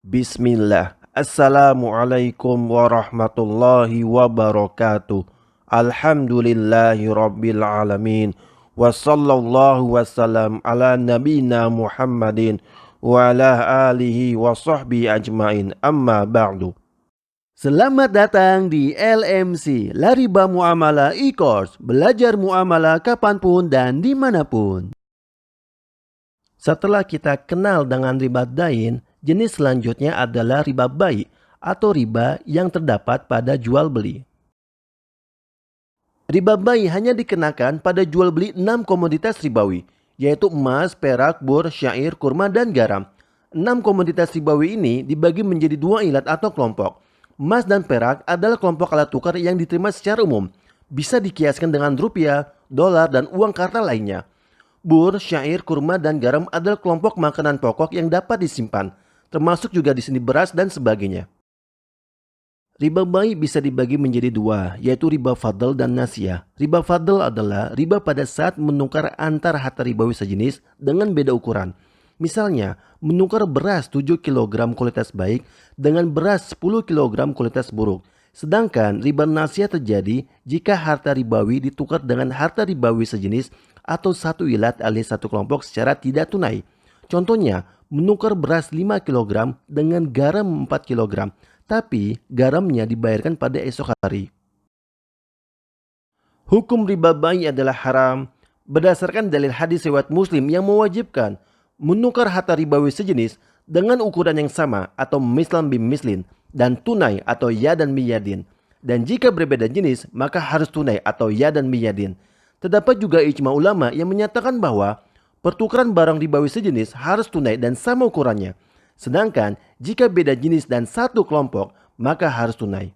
Bismillah. Assalamualaikum warahmatullahi wabarakatuh. Alhamdulillahi rabbil alamin. Wa sallallahu wasallam ala nabina Muhammadin wa ala alihi wa sahbihi ajmain. Amma ba'du. Selamat datang di LMC, Lariba Muamalah e-course. Belajar muamalah kapanpun dan dimanapun. Setelah kita kenal dengan riba dain, jenis selanjutnya adalah riba bai atau riba yang terdapat pada jual beli. Riba bai hanya dikenakan pada jual beli 6 komoditas ribawi, yaitu emas, perak, bor, syair, kurma, dan garam. 6 komoditas ribawi ini dibagi menjadi 2 ilat atau kelompok. Emas dan perak adalah kelompok alat tukar yang diterima secara umum. Bisa dikiaskan dengan rupiah, dolar, dan uang kartal lainnya. Bur, syair, kurma, dan garam adalah kelompok makanan pokok yang dapat disimpan, termasuk juga di sini beras dan sebagainya. Riba bai bisa dibagi menjadi 2, yaitu riba fadl dan nasiyah. Riba fadl adalah riba pada saat menukar antar harta ribawi sejenis dengan beda ukuran. Misalnya, menukar beras 7 kg kualitas baik dengan beras 10 kg kualitas buruk. Sedangkan riba nasiyah terjadi jika harta ribawi ditukar dengan harta ribawi sejenis atau satu ilat alias satu kelompok secara tidak tunai. Contohnya, menukar beras 5 kg dengan garam 4 kg, tapi garamnya dibayarkan pada esok hari. Hukum riba bai adalah haram berdasarkan dalil hadis riwayat Muslim yang mewajibkan menukar harta ribawi sejenis dengan ukuran yang sama atau mislan bimislin dan tunai atau ya dan miyadin. Dan jika berbeda jenis maka harus tunai atau ya dan miyadin. Terdapat juga ijma ulama yang menyatakan bahwa pertukaran barang ribawi sejenis harus tunai dan sama ukurannya. Sedangkan jika beda jenis dan satu kelompok maka harus tunai.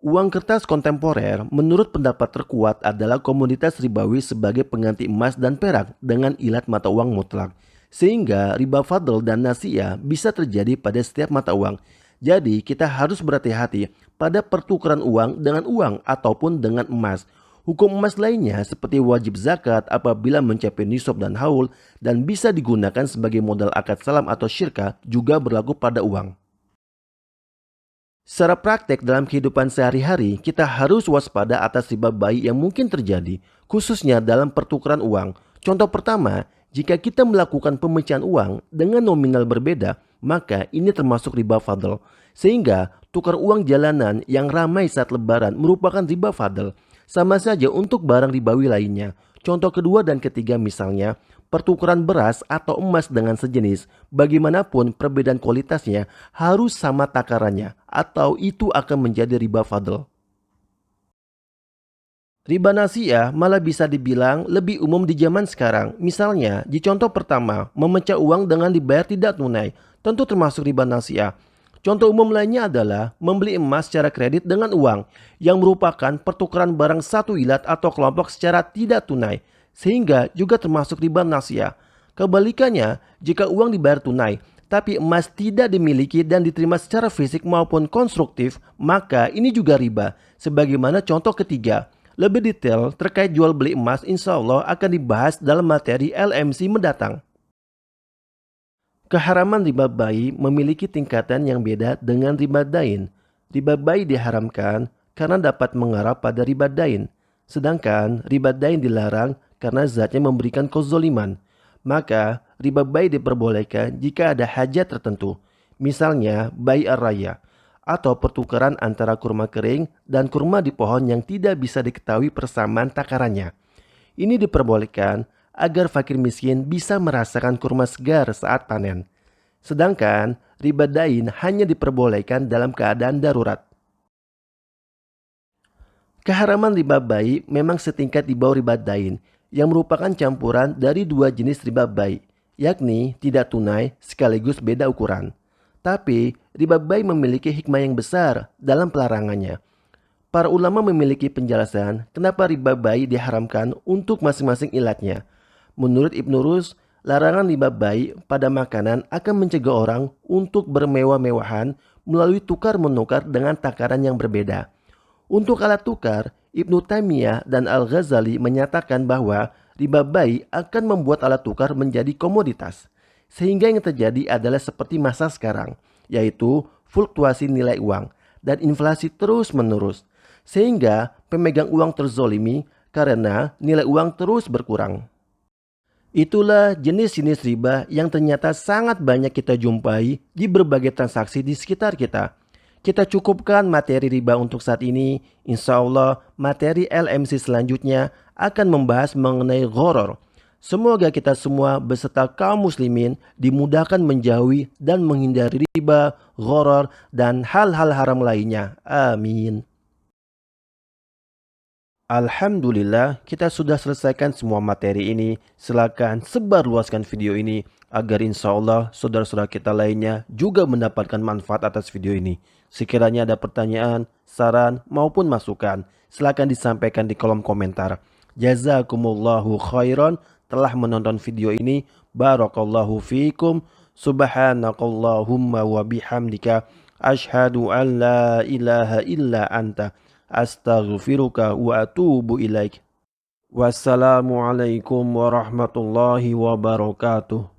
Uang kertas kontemporer menurut pendapat terkuat adalah komoditas ribawi sebagai pengganti emas dan perak dengan ilat mata uang mutlak. Sehingga riba fadl dan nasiyah bisa terjadi pada setiap mata uang. Jadi kita harus berhati-hati pada pertukaran uang dengan uang ataupun dengan emas. Hukum emas lainnya seperti wajib zakat apabila mencapai nisab dan haul dan bisa digunakan sebagai modal akad salam atau syirkah juga berlaku pada uang. Secara praktek dalam kehidupan sehari-hari, kita harus waspada atas riba bai yang mungkin terjadi, khususnya dalam pertukaran uang. Contoh pertama, jika kita melakukan pemecahan uang dengan nominal berbeda, maka ini termasuk riba fadl. Sehingga, tukar uang jalanan yang ramai saat lebaran merupakan riba fadl. Sama saja untuk barang ribawi lainnya. Contoh kedua dan ketiga misalnya, pertukaran beras atau emas dengan sejenis, bagaimanapun perbedaan kualitasnya harus sama takarannya atau itu akan menjadi riba fadl. Riba nasiyah malah bisa dibilang lebih umum di zaman sekarang. Misalnya, di contoh pertama, memecah uang dengan dibayar tidak tunai, tentu termasuk riba nasiyah. Contoh umum lainnya adalah membeli emas secara kredit dengan uang yang merupakan pertukaran barang satu ilat atau kelompok secara tidak tunai, sehingga juga termasuk riba nasiyah. Kebalikannya, jika uang dibayar tunai, tapi emas tidak dimiliki dan diterima secara fisik maupun konstruktif, maka ini juga riba. Sebagaimana contoh ketiga, lebih detail terkait jual beli emas insya Allah akan dibahas dalam materi LMC mendatang. Keharaman riba bai memiliki tingkatan yang beda dengan riba dain. Riba bai diharamkan karena dapat mengarah pada riba dain. Sedangkan riba dain dilarang karena zatnya memberikan kezoliman. Maka riba bai diperbolehkan jika ada hajat tertentu. Misalnya bai ar-raya atau pertukaran antara kurma kering dan kurma di pohon yang tidak bisa diketahui persamaan takarannya. Ini diperbolehkan agar fakir miskin bisa merasakan kurma segar saat panen. Sedangkan riba dain hanya diperbolehkan dalam keadaan darurat. Keharaman riba bai memang setingkat di bawah riba dain yang merupakan campuran dari dua jenis riba bai, yakni tidak tunai sekaligus beda ukuran. Tapi riba bai memiliki hikmah yang besar dalam pelarangannya. Para ulama memiliki penjelasan kenapa riba bai diharamkan untuk masing-masing ilatnya. Menurut Ibnu Rus, larangan riba bai pada makanan akan mencegah orang untuk bermewah-mewahan melalui tukar-menukar dengan takaran yang berbeda. Untuk alat tukar, Ibnu Taimiyah dan Al-Ghazali menyatakan bahwa riba bai akan membuat alat tukar menjadi komoditas. Sehingga yang terjadi adalah seperti masa sekarang, yaitu fluktuasi nilai uang dan inflasi terus-menerus. Sehingga pemegang uang terzolimi karena nilai uang terus berkurang. Itulah jenis-jenis riba yang ternyata sangat banyak kita jumpai di berbagai transaksi di sekitar kita. Kita cukupkan materi riba untuk saat ini. Insya Allah materi LMC selanjutnya akan membahas mengenai gharar. Semoga kita semua beserta kaum muslimin dimudahkan menjauhi dan menghindari riba, gharar, dan hal-hal haram lainnya. Amin. Alhamdulillah kita sudah selesaikan semua materi ini. Silakan sebarluaskan video ini agar insya Allah saudara-saudara kita lainnya juga mendapatkan manfaat atas video ini. Sekiranya ada pertanyaan, saran maupun masukan, silakan disampaikan di kolom komentar. Jazakumullahu khairan telah menonton video ini. Barakallahu fiikum. Subhanakallahumma wa bihamdika asyhadu an la ilaha illa anta astaghfiruka wa atubu ilaik. Wassalamualaikum warahmatullahi wabarakatuh.